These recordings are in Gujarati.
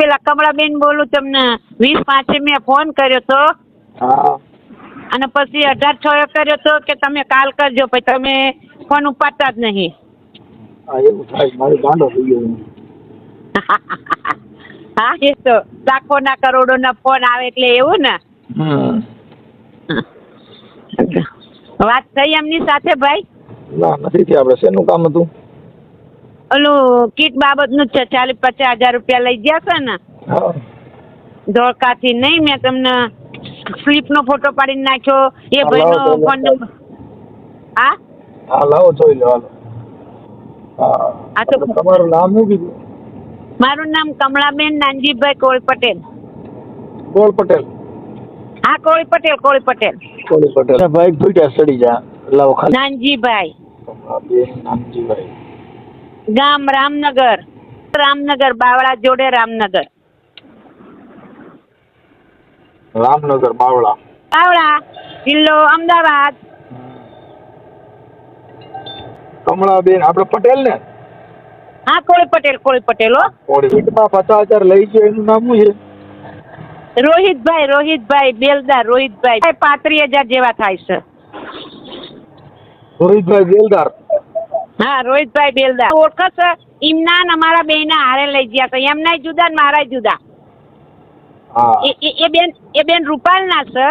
પેલા કમળાબેન બોલું. તમને 20/5 મેં ફોન કર્યો તો હા અને પછી 18/6 કર્યો તો કે તમે કાલ કરજો, પછી તમે ફોન ઉપાડતા જ નહીં. હા એવું થાય, મારે ગાંડો થઈ ગયો. હા, એ તો લાખોના કરોડોના ફોન આવે એટલે એવું ને. વાત થઈ એમની સાથે ભાઈ? ના નથી થયા. આપણે શેનું કામ હતું? ઓલું કીટ બાબતનું જ છે. 40-50 હજાર રૂપિયા લઈ ગયા છે ને હા ધોળકાથી. નહીં, મેં તમને સ્લીપનો ફોટો પાડીને નાખ્યો. એ હા, ભાઈનો લાવો તો ફોન નંબર. હા હા લાવો જોઈ લો. હાલો. હા આ તો આપણે તમારું નામ શું કીધું? મારું નામ કમળાબેન નાનજીભાઈ કોળી પટેલ. કોળ પટેલ. હા, કોળી પટેલ, કોળી પટેલ. કોળી પટેલ ભાઈ ફૂટ્યા સડી જા. લાવો ખાલી નાનજીભાઈ, બેન નાનજીભાઈ. ગામ રામનગર. રામનગર, બાવળા જોડે રામનગર. રામનગર બાવળા. બાવળા જિલ્લો અમદાવાદ. કમળાબેન આપણે પટેલ ને? હા, કોળી પટેલ, કોળી પટેલ હો. કોળી. ઈટમાં 50,000 લઈ ગયો, એનું નામ શું છે? રોહિતભાઈ, રોહિતભાઈ બેલદાર. રોહિતભાઈ 35,000 જેવા થાય છે. રોહિતભાઈ બેલદાર. હા, રોહિતભાઈ બેલદાર ઓળખો છે? ઇમના ને અમારા બેયના હારે લઈ ગયા છે. એમના જુદા ને મારા જુદા. હા એ બેન રૂપાલના છે.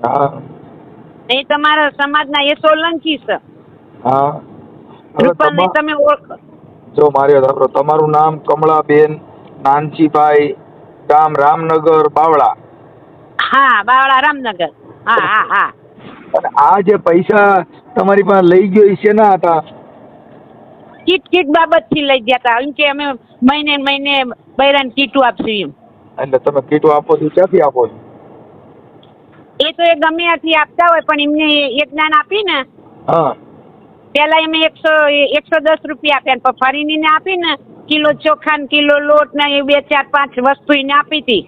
હા એ તમારા સમાજના એ સોલંકી છે. હા. હવે રૂપાલને તમે ઓળખો? જો મારી વાત સાંભળો. તમારું નામ કમળાબેન નાનજીભાઈ, ગામ રામનગર બાવળા. હા, બાવળા રામનગર. હા હા હા. અને આ જે પૈસા તમારી પાસે લઈ ગયો એ શેના હતા? કીટ બાબતથી લઈ ગયા હતા. એમ કે અમે મહિને બૈરાને કીટું આપશું એમ. એટલે તમે કીટો આપો છો, ક્યાંથી આપો છો? એ તો એ ગમે ત્યાંથી આપતા હોય, પણ એમને એક જ્ઞાન આપી ને. હા પેલા એમે 110 રૂપિયા આપ્યા, પણ ફરીને આપી ને કિલો ચોખા ને કિલો લોટ ને એ 2, 4, 5 વસ્તુ એને આપી હતી.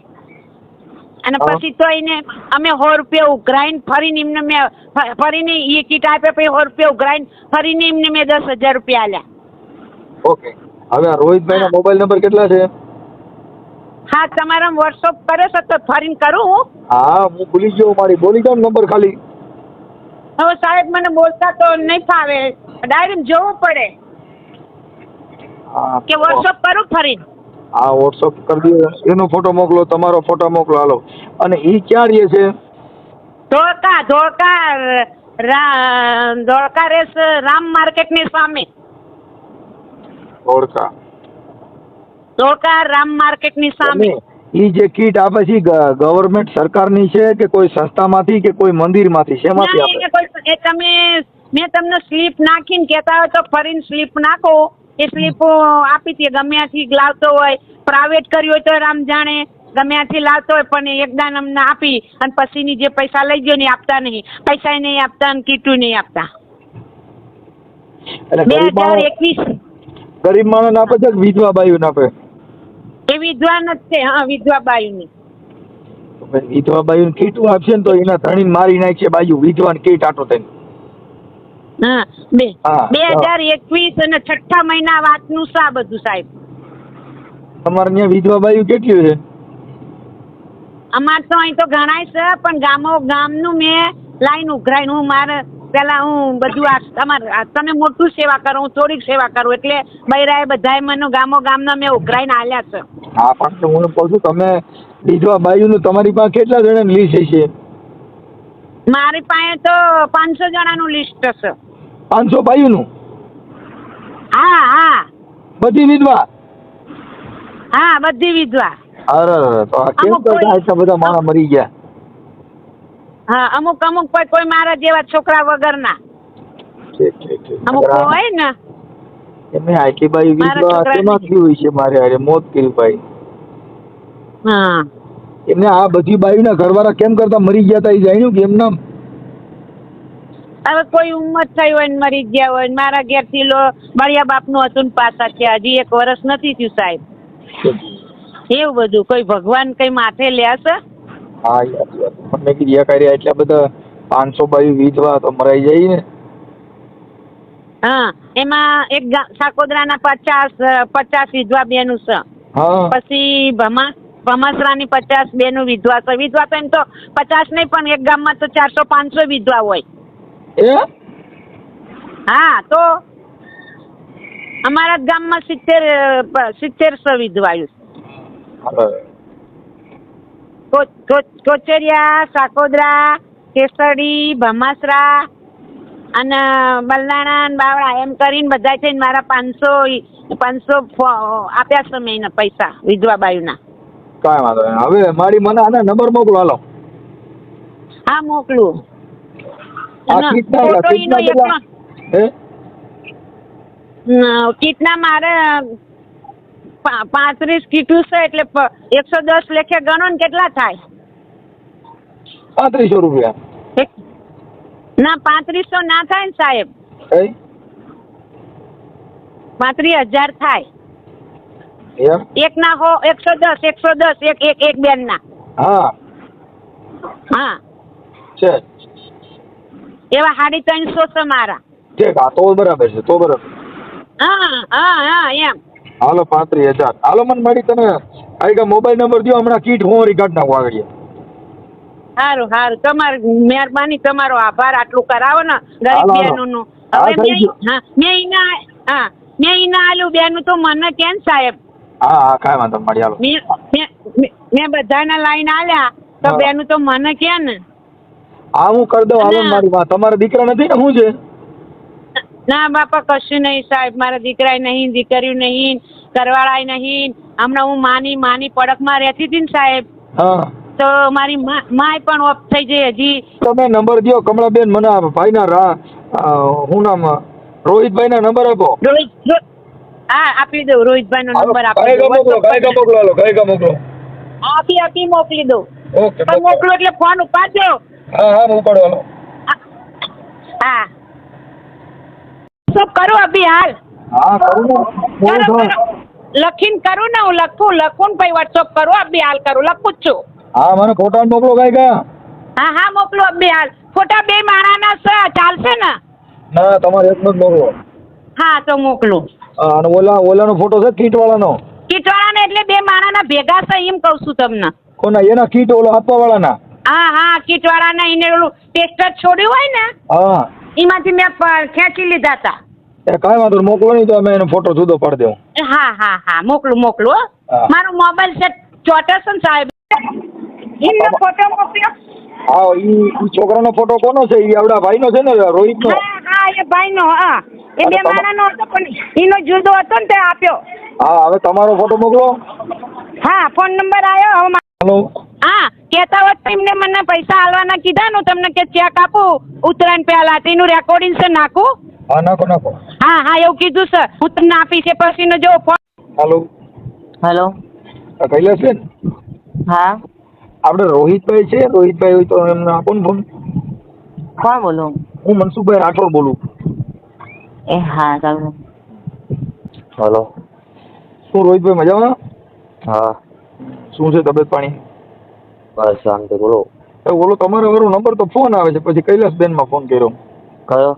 અને પછી તો એને અમે 100 રૂપિયા ઉઘરાઈને ફરીને એમને મેં ફરીને એ કીટ આપ્યા, પછી 100 રૂપિયા ઉઘરાઈને ફરીને એમને મેં 10,000 રૂપિયા આલ્યા. ઓકે. હવે આ રોહિતભાઈ ના મોબાઈલ નંબર કેટલા છે? હા, તમારા વોટ્સઅપ કર્યો છે તો ફરીને કરું હું? હા હું ભૂલી ગયો. મારી બોલી જાવ નંબર ખાલી. હવે સાહેબ મને બોલતા તો નહીં ફાવે, ડાયરેક્ટ જોવું પડે હા કે વોટ્સઅપ કરું ફરીને? હા વોટ્સઅપ કરી દો. એનો ફોટો મોકલો, તમારો ફોટો મોકલો. હાલો. અને એ ક્યાં રહે છે? ધોળકા રેસ રામ માર્કેટની સામે. ધોળકા રામ માર્કેટની સામે. એ જે કીટ આપે છે ગવર્મેન્ટ સરકારની છે કે કોઈ સંસ્થામાંથી કે કોઈ મંદિરમાંથી, શેમાંથી આપે? મેં તમને સ્લીપ નાખીને કહેતા હોય તો ફરીને સ્લીપ નાખો. એ સ્લીપ આપી હતી. ગમે ત્યાંથી લાવતો હોય, પ્રાઇવેટ કર્યું હોય તો રામ જાણે, ગમે ત્યાંથી લાવતો હોય, પણ એકદાન અમને આપી અને પછીની જે પૈસા લઈ ગયો ને આપતા નહીં. પૈસા નહીં આપતા અને કીટું નહીં આપતા. 2021 ગરીબ માણસ આપે છે કે વિધવા બાયું આપે? એ વિધવાન જ છે. હા, વિધવા બાયુની. વિધવા બાયું કીટું આપશે ને તો એના ધણીને મારી નાખશે બાજુ. વિધવાને કીટ આટો થઈને. હા, 2021 અને 6ઠ્ઠા મહિના વાતનું છે આ બધું સાહેબ. તમારે ત્યાં વિધવા બાયું કેટલી છે? અમાર તો અહીં તો ઘણાય છે, પણ ગામનું મેં લાઈન ઉઘરાઈને હું મારે પેલા હું બધું તમે મોટું સેવા કરો, હું થોડીક સેવા કરું, એટલે બૈરાએ બધાએ મને ગામના મેં ઉઘરાઈને આલ્યા છે. હા પણ હું કહું છું, તમે વિધવા બાયુનું તમારી પાસે કેટલા જણાની લિસ્ટ છે? મારી પાસે તો 500 જણાનું લિસ્ટ છે. 500 બાયુનું? હા હા. બધી વિધવા? હા, બધી વિધવા. અરે તો આ કેમ કરતા એટલા બધા માણસ મરી ગયા? હા, અમુક કોઈ મારા જેવા છોકરા વગરના. અમુક હોય ને એમને આખી બાઈ વિધવા કેમાં થયું છે? મારે અરે મોત કર્યું ભાઈ. હા, એમને આ બધી બાયુના ઘરવાળા કેમ કરતા મરી ગયા હતા એ જાણ્યું કે એમ નામ? હવે કોઈ ઉંમર થઈ હોય ને મરી ગયા હોય. મારા ઘેરથી બળિયા બાપનું હતું ને પાછા છે. હજી 1 વર્ષ નથી થયું સાહેબ. એવું બધું કોઈ ભગવાન કઈ માથે લે છે? હા મને કીધું કર્યા એટલા બધા 500 બાયું વિધવા તો મરાઈ જાય ને. હા, એમાં એક સાકોદરાના 50 વિધવા બેનું છે. હા પછી ભમાસરાની 50 બેનું વિધવા છે. વિધવા તો એમ તો 50 નહીં, પણ એક ગામમાં તો 400-500 વિધવા હોય. એ હા, તો અમારા જ ગામમાં 70 વિધવાયું. કોચરિયા, સાકોદરા, કેસડી, ભમાસરા અને બલદાણા ને બાવળા એમ કરીને બધા થઈને મારા 500 આપ્યા છે મેં પૈસા વિધવા બાયુના. કાંઈ વાંધો નહીં. હવે મારી મને આના નંબર મોકલો હાલો. હા, મોકલું. આ અને કીટના ફોટો ઈનો કેટલા હે કીટના મારે 35 કીટું છે, એટલે 110 લેખે ગણો ને કેટલા થાય? 3500 રૂપિયા. ના, 3500 ના થાય ને સાહેબ, કઈ 35,000 થાય. એમ એક ના 110 એક બેન ના. હા હા, છે એવા 350 છે મારા. ઠીક. હા, તો બરાબર છે, તો બરાબર. હા એમ. હાલો 35,000. હાલો મને મળી તમે આ મોબાઈલ નંબર દો, હમણાં કીટ હું રિકાર્ડ નાખું આગળ. સારું તમારી મહેરબાની, તમારો આભાર. આટલું કરાવો ને ગરીબ બહેનોનું. હવે મેં ઈના આલું બેનું તો મને કેમ સાહેબ? હા કાંઈ વાંધો મળી. હાલો મેં બધાને લાઈન આલ્યા તો બેનું તો મને કે ને. હા, હું કરી દઉં. હાલો મારી વાત. તમારા દીકરા નથી ને? શું છે? ના બાપા, કશું નહીં સાહેબ. મારા દીકરાય નહીં, દીકરીઓ નહીં, ઘરવાળાય નહીં. હમણાં હું માની પડકમાં રહેતી હતી ને સાહેબ, હા, તો મારી માય પણ ઓફ થઈ જાય હજી. તમે નંબર દો કમળાબેન મને. આ ભાઈના શું નામ, રોહિતભાઈના નંબર આપો. હા, આપી દઉં. રોહિતભાઈ નો નંબર આપી દઉં. મોકલો. આપી મોકલી દઉં. ઓકે, પણ મોકલો એટલે ફોન ઉપાડજો. હા ઉપાડો. હા, શું કરું અભી હાલ? હા કરું ને. લખીને કરું ને, હું લખું ને પછી વોટ્સઅપ કરું. અભી હાલ કરું, લખું જ છું. હા, મને ફોટા મોકલો કાંઈ. હા મોકલો અભી હાલ. ફોટા 2 માણાના છે, ચાલશે ને? ના, તમારે એક જ મોકલો. હા, તો મોકલું. અને ઓલાનો ફોટો છે કીટ વાળાનો? કીટ વાળાને એટલે 2 માણાના ભેગા છે એમ કહું છું તમને. કોના? એના કીટ ઓલો આપવા વાળાના? હા, કીટ વાળાના. એને ઓલું ટેસ્ટર છોડ્યું હોય ને, હા, એમાંથી મેં ખેંચી લીધા હતા. એ કાંઈ વાંધો નહીં, મોકલો નહીં તો અમે એનો ફોટો જુદો પાડી દઉં. હા, મોકલું. હા. મારો મોબાઈલ છે ચોટસન સાહેબ, એમનો ફોટો મોકલ્યો. હા, ઈ છોકરાનો ફોટો કોનો છે? ઈ આવડા ભાઈનો છે ને, રોહિતનો? હા, એ ભાઈનો. હા, એ 2 માણાનો હતો, પણ એનો જુદો હતો ને તે આપ્યો. હા, હવે તમારો ફોટો મોકલો. હા, ફોન નંબર આવ્યો હવે. હેલો. હા, કહેતા હોત તો એમને મને પૈસા આલવાના કીધા ને, તમને કે ચેક આપું ઉત્તરાયણ પહેલા. તેનું રેકોર્ડિંગ છે, નાખું? હા, નાખો. હા, એવું કીધું છે. હું તમને આપીશ એ પછીનો જો ફોન. હેલો. કૈલાસબેન? હા, આપણે રોહિતભાઈ છે, રોહિતભાઈ હોય તો એમને આપો ને ફોન. કોણ બોલું? હું મનસુખભાઈ રાઠોડ બોલું. એ હા, ચાલો. હલો. શું રોહિતભાઈ મજામાં? હા, શું છે તબિયત પાણી? બસ શાંતિ. બોલો. ઓલો તમારો ઓલો નંબર તો ફોન આવે છે, પછી કૈલાસબેનમાં ફોન કર્યો. કયો?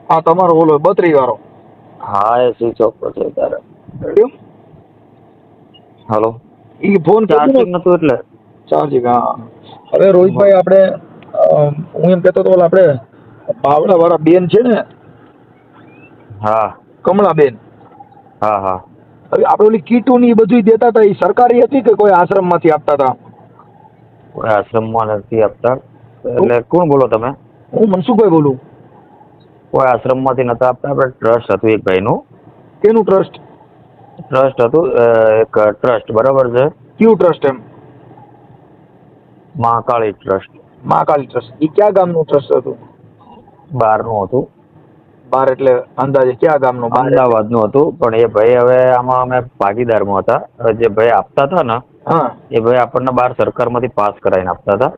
હા, તમારો ઓલો 32 વાળો. હા, એ સ્વિચ ઓફ કરશે ત્યારે. કેમ? હલો. ઈ ફોન ચાર્જિંગ નતું એટલે. ચાર્જિંગ. હા. હવે રોહિતભાઈ આપણે હું એમ કહેતો હતો આપણે બાવળા વાળા બેન છે ને, હા. કમળાબેન. હા. હવે આપણે ઓલી કીટું ની બધું દેતા હતા, એ સરકારી હતી કે કોઈ આશ્રમમાંથી આપતા હતા? કોઈ આશ્રમમાં નથી આપતા. એટલે કોણ બોલો તમે? હું મનસુખભાઈ બોલું. કોઈ આશ્રમમાંથી નતા આપતા. આપણે ટ્રસ્ટ હતું એક ભાઈનું. કેનું ટ્રસ્ટ? ટ્રસ્ટ હતું, એક ટ્રસ્ટ. બરાબર છે. કયું ટ્રસ્ટ? એમ મહાકાળી ટ્રસ્ટ. મહાકાળી ટ્રસ્ટ. એ કયા ગામનું ટ્રસ્ટ હતું? બહારનું હતું. બહાર એટલે અંદાજે કયા ગામનું? અમદાવાદનું હતું. પણ એ ભાઈ હવે આમાં અમે ભાગીદારમાં હતા. હવે જે ભાઈ આપતા હતા ને, હા, એ ભાઈ આપણને બહાર સરકારમાંથી પાસ કરાવીને આપતા હતા.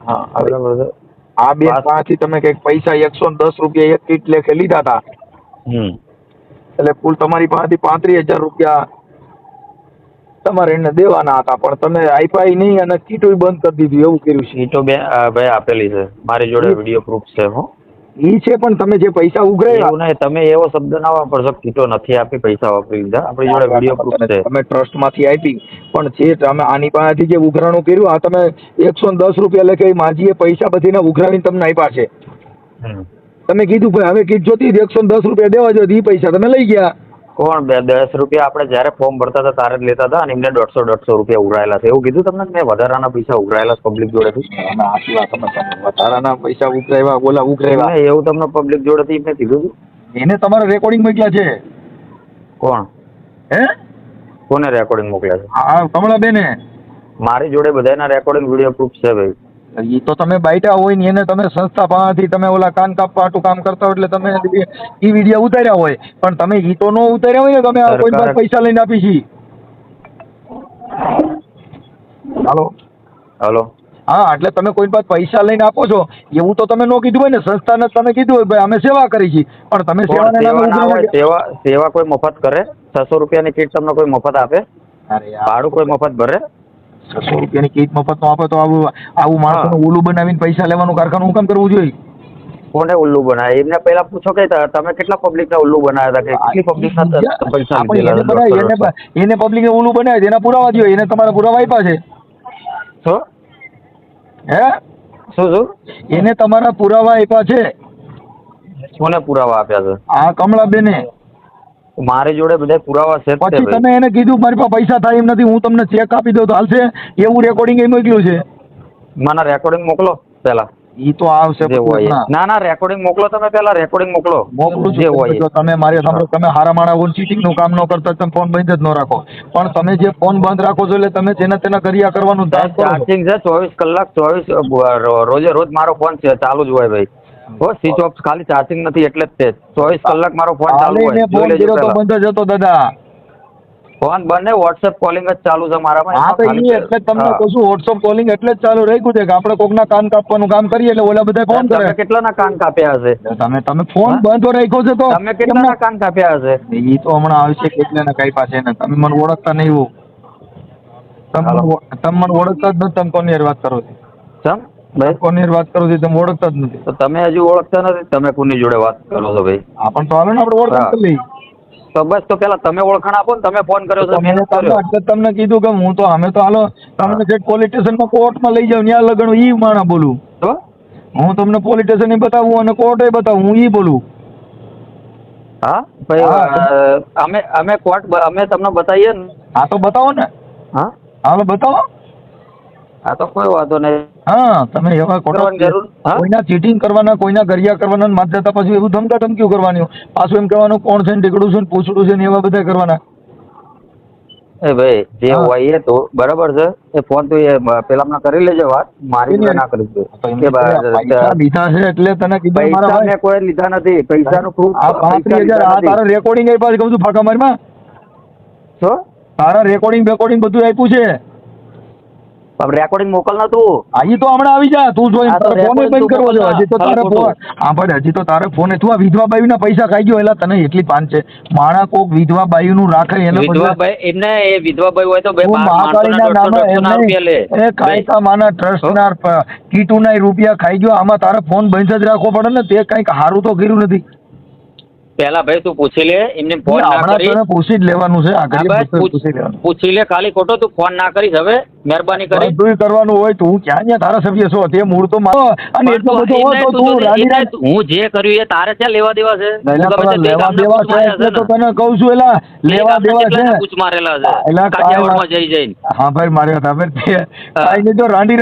હા. બરાબર છે. આ બે પાસેથી તમે કઈક પૈસા 110 રૂપિયા એક કીટ લેખે લીધા હતા, એટલે કુલ તમારી પાસેથી 35,000 રૂપિયા તમારે એને દેવાના હતા, પણ તમે આપ્યા નહીં અને કીટું બંધ કરી દીધું, એવું કર્યું છે. એ તો ભાઈ આપેલી છે. મારી જોડે વિડીયો પ્રૂફ છે. ઈ છે પણ તમે જે પૈસા ઉઘરાવ્યા એવું નહીં, તમે એવો શબ્દ ના વાપરશો કીટો નથી આપી, પૈસા વાપરી લીધા. આપણી જોડે વિડીયો પ્રૂફ છે. તમે ટ્રસ્ટ માંથી આપી પણ જે તમે આની પાસેથી જે ઉઘરાણું કર્યું આ તમે 110 રૂપિયા લખે માજીએ પૈસા બધીને ઉઘરાવીને તમને આપ્યા છે. તમે કીધું ભાઈ હવે કીધું જોતી 110 રૂપિયા દેવા જોઈએ, ઈ પૈસા તમે લઈ ગયા. કોણ 10 રૂપિયા આપણે જયારે ફોર્મ ભરતા હતા તારે જ લેતા હતા અને એમને 150 રૂપિયા ઉઘરાયેલા છે એવું કીધું તમને? મેં વધારાના પૈસા ઉઘરાયેલા પબ્લિક જોડેથી. આટલી વાત તમે વધારાના પૈસા ઉઘરાવ્યા બોલા ઉઘરાવ્યા એવું તમને પબ્લિક જોડેથી મેં કીધું હતું. એને તમારા રેકોર્ડિંગ મોકલ્યા છે. કોણ? હે? કોને રેકોર્ડિંગ મોકલ્યા છે? હા કમળાબેને. મારી જોડે બધાના રેકોર્ડિંગ વિડીયો પ્રૂફ છે ભાઈ. એ તો તમે બાઈટા હોય ને એને તમે સંસ્થા પાસેથી તમે ઓલા કાન કાપવાટું કામ કરતા હોય એટલે તમે ઈ વિડીયો ઉતાર્યા હોય પણ તમે ઈ તો નો ઉતાર્યા હોય ને તમે કોઈ પાસે પૈસા લઈને આપી છી. હાલો હા એટલે તમે કોઈ પાસે પૈસા લઈને આપો છો એવું તો તમે નો કીધું હોય ને, સંસ્થાને તમે કીધું હોય ભાઈ અમે સેવા કરી છે પણ તમે સેવાના નામે સેવા કોઈ મફત કરે? 600 રૂપિયાની કીટ તમને કોઈ મફત આપે? ભાડું કોઈ મફત ભરે? 600 રૂપિયાની કીટ મફત નો આપે તો આવું માણસોનું ઉલ્લુ બનાવીને પૈસા લેવાનું કારખાનું હું કામ કરવું જોઈએ? કોને ઉલ્લુ બનાવે? એમને પહેલા પૂછો કે તમે કેટલા પબ્લિક ના ઉલ્લુ બનાવ્યા હતા, કે કેટલી પબ્લિક ના પૈસા લીધેલા? એને પબ્લિક ને ઉલ્લુ બનાવે એના પુરાવા દો, એને તમારા પુરાવા આપ્યા છે? શું? હે શું? એને તમારા પુરાવા આપ્યા છે? કોને પુરાવા આપ્યા છે? આ કમળાબેને. મારી જોડે બધા પુરાવા છે. પછી તમે એને કીધું મારી પાસે પૈસા થાય એમ નથી, હું તમને ચેક આપી દઉં તો હાલશે? એવું રેકોર્ડિંગ એ મોકલ્યું છે? મને રેકોર્ડિંગ મોકલો પેલા. ઈ તો આવશે. ના રેકોર્ડિંગ મોકલો તમે પેલા, રેકોર્ડિંગ મોકલો. મોકલું જે હોય. તમે મારી સામે તમે હારા માણા ચીટિંગ નું કામ ન કરતા તમે ફોન બંધ જ ન રાખો, પણ તમે જે ફોન બંધ રાખો છો એટલે તમે તેના કર્યા કરવાનું ચાર્જિંગ છે 24 કલાક 24 રોજે રોજ મારો ફોન છે ચાલુ જ હોય ભાઈ. સ્વિચ ઓફ ખાલી ચાર્જિંગ નથી એટલે જ તે 24 કલાક મારો ફોન ચાલુ હોય. ફોન કર્યો તો બંધ જ હતો દાદા. ફોન બંને વોટ્સએપ કોલિંગ જ ચાલુ છે મારામાં. હા તો એ એટલે તમને કહું છું વોટ્સએપ કોલિંગ એટલે જ ચાલુ રાખ્યું છે કે આપણે કોકના કાન કાપવાનું કામ કરીએ એટલે ઓલા બધા ફોન કરે. કેટલાના કાન કાપ્યા હશે? તમે ફોન બંધ રાખ્યો છે તો તમે કેટલાના કાન કાપ્યા હશે? એ તો હમણાં આવશે કેટલાના કાપ્યા છે ને તમે મને ઓળખતા નહીં હો. તમે મને ઓળખતા જ નથી. તમે કોની વાત કરો છો? કોની વાત કરો છો? તમે ઓળખતા જ નથી. તો તમે હજુ ઓળખતા નથી, તમે કોની જોડે વાત કરો છો ભાઈ? હા પણ તો હાલો ને આપણે ઓળખાણ કરી લઈએ. તો બસ તો પેલા તમે ઓળખાણ આપો ને, તમે ફોન કર્યો છે. તમને કીધું કે હું તો અમે તો હાલો તમને જે પોલીસ સ્ટેશનમાં કોર્ટમાં લઈ જાવ ત્યાં લગણ ઈ માણા બોલું. તો હું તમને પોલીસ સ્ટેશન બતાવું અને કોર્ટે બતાવું, હું ઈ બોલું. હા ભાઈ અમે કોર્ટ અમે તમને બતાવીએ ને. હા તો બતાવો ને. હા હાલો બતાવો. હા તો કોઈ વાંધો નહીં. હા તમે એવા કોઈના ચીટિંગ કરવાના, કોઈના ગરિયા કરવાના, માત જતા પાછું એવું ધમકીઓ કરવાની, પાછું એમ કહેવાનું કોણ છે ને ટીકડું છે ને પૂછડું છે ને એવા બધા કરવાના. એ ભાઈ જે હોય એ તો બરાબર છે. એ ફોન તો એ પેલા કરી લેજે વાત, મારી ના કરી દો. લીધા છે એટલે તને કીધું પૈસા મેં કોઈ લીધા નથી. પૈસાનું પ્રૂફ 35,000 તારા રેકોર્ડિંગ આપ્યા છે. કહું છું ફાંકા મારીમાં. શું તારા રેકોર્ડિંગ બધું આપ્યું છે. રેકોર્ડિંગ મોકલ ના તું. હજી તો હમણાં આવી જા તું જોઈ ફોન બંધ કરવો છે. હજી તો તારે ફોન હા ભાઈ હજી તો તારે ફોન તું આ વિધવા બાઈ ના પૈસા ખાઈ ગયો એટલે તને એટલી પાન છે. માણા કોક વિધવા બાઈ નું રાખે એને એમને એ વિધવા બાઈ હોય તો કાયકા માના ટ્રસ્ટ ના કીટુ ના રૂપિયા ખાઈ ગયો. આમાં તારે ફોન બંધ જ રાખવો પડે ને. તે કઈક સારું તો કર્યું નથી. પેલા ભાઈ તું પૂછી લે એમને ફોન ના કરી. પૂછી જ લેવાનું છે. પૂછી લે ખાલી ખોટો તું ફોન ના કરીશ હવે મહેરબાની કરી. બધું કરવાનું હોય તું ક્યાં ધારાસભ્ય છો તે મૂળ તો મારો અને એટલો બધો હું જે કર્યું એ તારે ક્યાં લેવા દેવા છે? લેવા દેવા છે તો તને કહું છું એલા લેવા દેવા છે. પૂછ મારેલા છે કાઠિયાવાડમાં જઈ જઈને. હા ભાઈ મારે ખબર છે. કાઈ જો રાંડી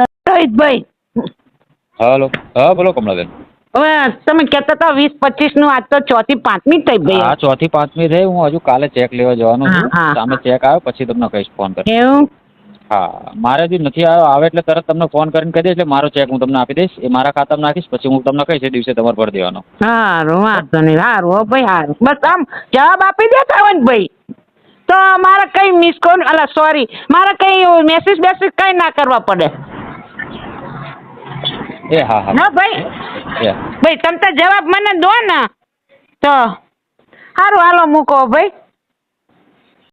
ભાઈ. હાલો હા બોલો કમલાબેન. હવે તમે કહેતા હતા 20-25 નું, આજ તો 4 થી 5મી થઈ ભાઈ. હા 4 થી 5મી થઈ. હું હજુ કાલે ચેક લેવા જવાનો છું. સામે ચેક આવ્યો પછી તમને કહીશ ફોન કરી. એવું? હા મારે હજી નથી આવ્યો. આવે એટલે તરત તમને ફોન કરીને કહી દઈશ. એટલે મારો ચેક હું તમને આપી દઈશ. એ મારા ખાતામાં નાખીશ પછી હું તમને કહીશ એ દિવસે તમારે ભરી દેવાનો. સારું વાંધો નહીં. સારું હો ભાઈ સારું. બસ આમ જવાબ આપી દેતા હોય ને ભાઈ તો મારે કઈ મિસ કોલ સોરી મારે કઈ મેસેજ કઈ ના કરવા પડે. એ હા હા ના ભાઈ તમે તો જવાબ મને દો ને તો સારું હાલો મૂકો ભાઈ.